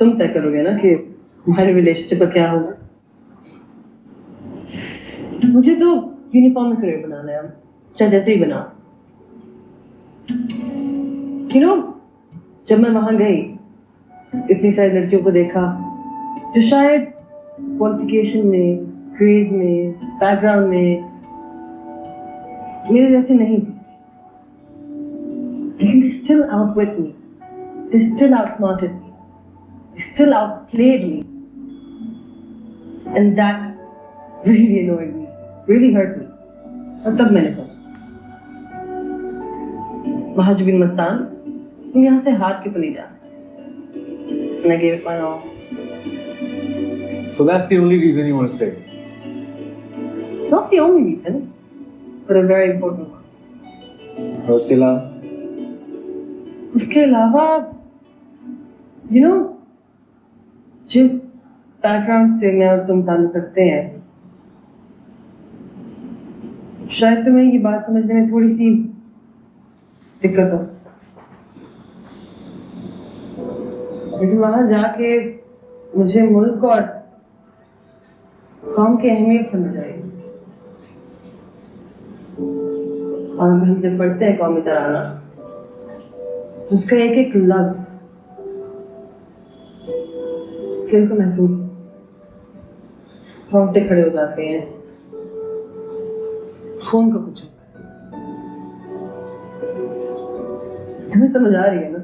तुम तय करोगे ना कि हमारे रिलेशनशिप का क्या होगा। मुझे तो यूनिफॉर्म में करियर बनाना है, चाहे जैसे ही बना। जब मैं वहां गई, इतनी सारी लड़कियों को देखा जो शायद क्वालिफिकेशन में, ग्रेड में, बैकग्राउंड में मेरे जैसे नहीं थी, लेकिन they still outwit me, they still outsmarted me, they still outplayed me, and that really annoyed me, really hurt me. और तब मैंने कहा महाज बिन मस्तान, तुम यहाँ से हार के तो नहीं जाना। And I gave it my all. So that's the only reason you want to stay? Not the only reason, but a very important one. और उसके अलावा? उसके अलावा, जिस बैकग्राउंड से मैं और तुम ताल्लुक रखते हैं, शायद तुम्हें ये बात समझने में थोड़ी सी दिक्कत हो, लेकिन वहां जाके मुझे मुल्क और कौम की अहमियत समझ आई। और हम जब पढ़ते हैं कौमी तराना, तो उसका एक एक लफ्ज दिल को महसूस, रोंगटे खड़े हो जाते हैं, खून का कुछ होता है। तुम्हें समझ आ रही है ना?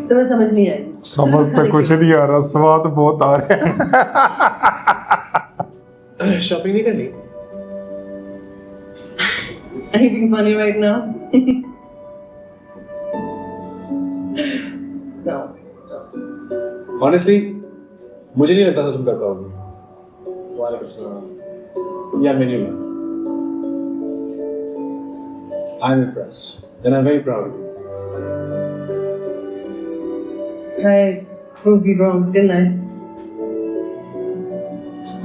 तुम्हें समझ नहीं आई? समझ तो कुछ नहीं आ रहा, स्वाद बहुत आ रहा है। शॉपिंग नहीं करनी? Anything funny right now? No. Honestly, मुझे नहीं लगता था तुम कर पाओगे। वालेकुम सलाम। या मेन्यू में। I'm impressed, and I'm very proud of you. I proved you wrong, didn't I?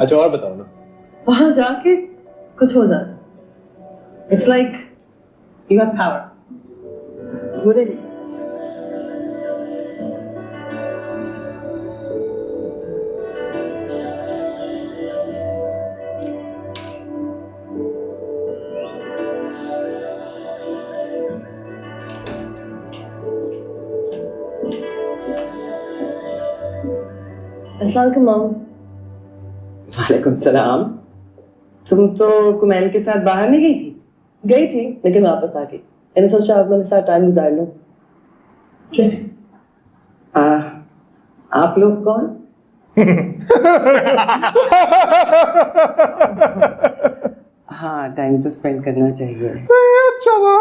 अच्छा और बताओ ना। वहां जाके कुछ हो जाता। It's like you have power. Wouldn't it? अस्सलाम वालेकुम मॉम। वालेकुम सलाम। तुम तो कुमैल के साथ बाहर नहीं गई थी? गई थी, लेकिन वापस आ गई। मैंने सोचा आप मेरे साथ टाइम गुजार लो। आप लोग कौन? हाँ, टाइम तो स्पेंड करना चाहिए। अच्छा था।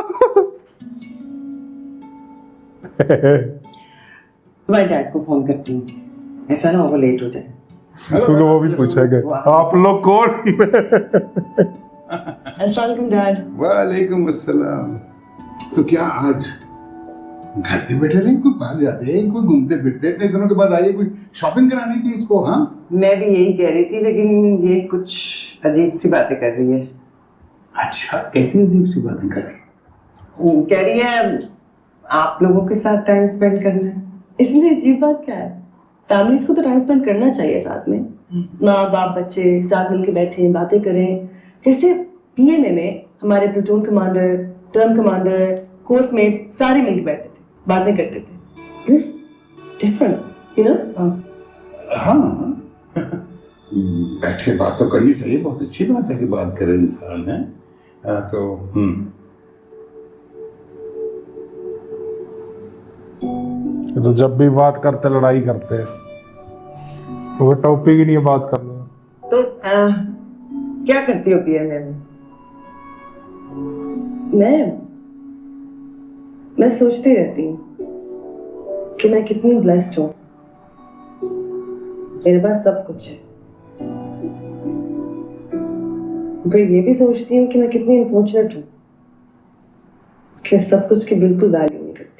मैं डैड को फोन करती हूँ, ऐसा ना हो वो लेट हो जाए। क्योंकि वो भी पूछेंगे आप लोग कौन। अस्सलाम वालेकुम डैड। वालेकुम अस्सलाम। तो क्या आज घर पे बैठे रहे, कोई बाहर जाते हैं, कोई घूमते फिरते, इतने दिनों के बाद आइए, कोई शॉपिंग करानी थी इसको? हाँ, मैं भी यही कह रही थी, लेकिन ये कुछ अजीब सी बातें कर रही है। अच्छा, कैसी अजीब सी बातें कर रही? कह रही है आप लोगों के साथ टाइम स्पेंड करना है। इसमें अजीब बात क्या है? फैमिलीज को तो टाइम स्पेंड करना चाहिए साथ में। माँ बाप बच्चे साथ मिलकर बैठे बातें करें। जैसे पीएमए में हमारे प्लूटून कमांडर, टर्म कमांडर, कोर्स में सारे मिलकर बैठते थे, बातें करते थे। It's different, you know? हाँ, बैठ के बात तो करनी चाहिए, बहुत अच्छी बात है कि बात करे इंसान है। तो तो जब भी बात करते लड़ाई करते हैं, वो टॉपिक ही नहीं है बात करना। तो क्या करती हो पीएमए में? मैं सोचती रहती हूँ कि मैं कितनी ब्लेस्ड हूँ, मेरे पास सब कुछ है। फिर ये भी सोचती हूँ कि मैं कितनी अनफॉर्चुनेट हूँ कि सब कुछ की बिल्कुल वैल्यू नहीं करती।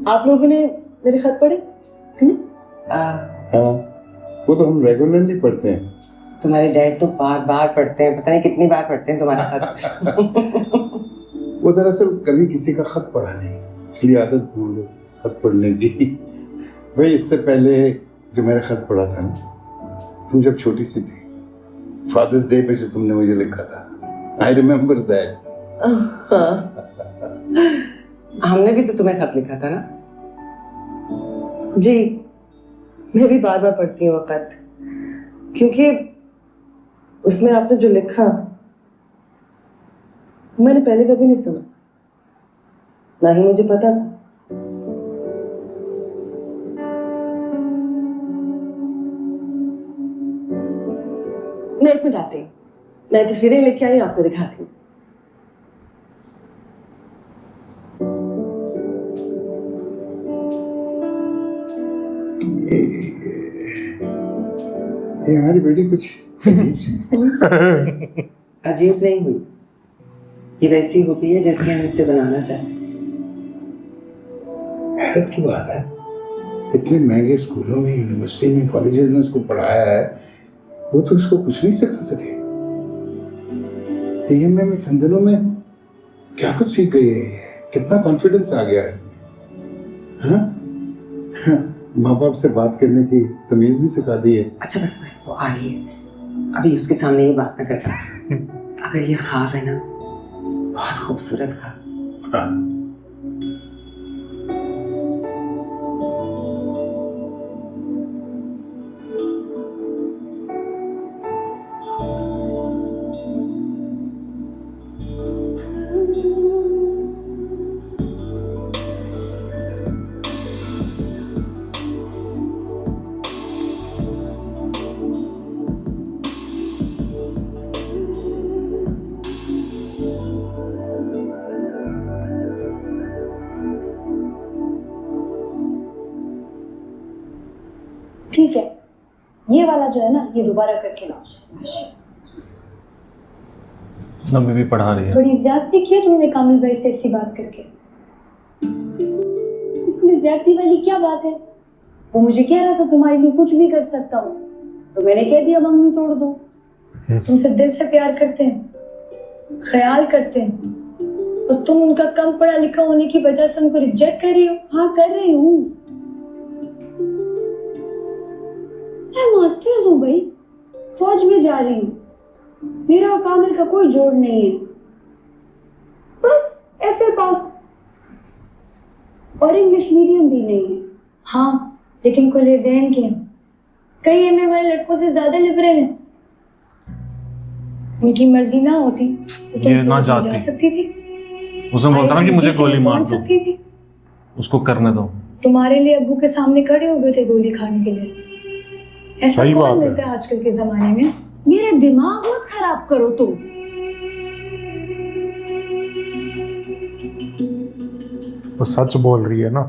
आप लोगों ने मेरे खत पढ़े? हाँ, वो तो हम रेगुलरली पढ़ते हैं। तुम्हारे डैड तो बार बार पढ़ते हैं, पता नहीं कितनी बार पढ़ते हैं तुम्हारा खत। वो दरअसल कभी किसी का खत पढ़ा नहीं, इसलिए आदत भूल गई खत पढ़ने की। भाई इससे पहले जो मेरा खत पढ़ा था ना, तुम जब छोटी सी थी, फादर्स डे पे जो तुमने मुझे लिखा था, आई रिमेम्बर दैट। हमने भी तो तुम्हें खत लिखा था ना? जी, मैं भी बार बार पढ़ती हूँ वो खत, क्योंकि उसमें आपने जो लिखा मैंने पहले कभी नहीं सुना, ना ही मुझे पता था। मैं 1 मिनट आती हूँ, मैं तस्वीरें लेके आई हूँ, आपको दिखाती हूँ। ये हमारी बेटी कुछ अजीब सी। अजीब नहीं हुई, ये वैसी होती है जैसे हम इसे बनाना चाहते हैं। हैरत की बात है, इतने महंगे स्कूलों में, यूनिवर्सिटी में, कॉलेजेस में उसको पढ़ाया है, वो तो उसको कुछ नहीं सिखा सके। पीएमए में चंद दिनों में क्या कुछ सीख गई है ये, कितना कॉन्फिडेंस आ गया है इसमें। हाँ, माँ बाप से बात करने की तमीज भी सिखा दी है। अच्छा बस बस, वो आ रही है, अभी उसके सामने ये बात ना करता। अगर ये ख्वाब है ना, बहुत खूबसूरत ख्वाब। हाँ। ठीक है, ये वाला जो है ना, ये दोबारा करके लाओ। अभी भी पढ़ा रही है। बड़ी ज्यादती की है तुमने कामिल भाई से ऐसी बात करके। इसमें ज्यादती वाली क्या बात है? वो मुझे कह रहा था तुम्हारे लिए कुछ भी कर सकता हूँ, तो मैंने कह दिया मंगनी तोड़ दो। तुमसे दिल से प्यार करते हैं, ख्याल करते हैं, और तुम उनका कम पढ़ा लिखा होने की वजह से उनको रिजेक्ट कर रही हो। हाँ कर रही हूँ, मैं मास्टर्स हूँ भाई, फौज में जा रही हूँ, मेरा और कामिल का कोई जोड़ नहीं है, बस एफए पास, और इंग्लिश मीडियम भी नहीं है। हाँ लेकिन खुले ज़हन के, कई एमए वाले लड़कों से ज्यादा लिबरल हैं। उनकी मर्जी ना होती तो ये ना जाती। जा सकती थी। उसने बोलता ना कि मुझे गोली मार दो, सकती थी। उसको करने दो। तुम्हारे लिए अब्बू के सामने खड़े हो गए थे गोली खाने के लिए। ऐसा सही कौन बात है। मिलता है आजकल के जमाने में? मेरा दिमाग मत खराब करो तुम। वो सच बोल रही है ना।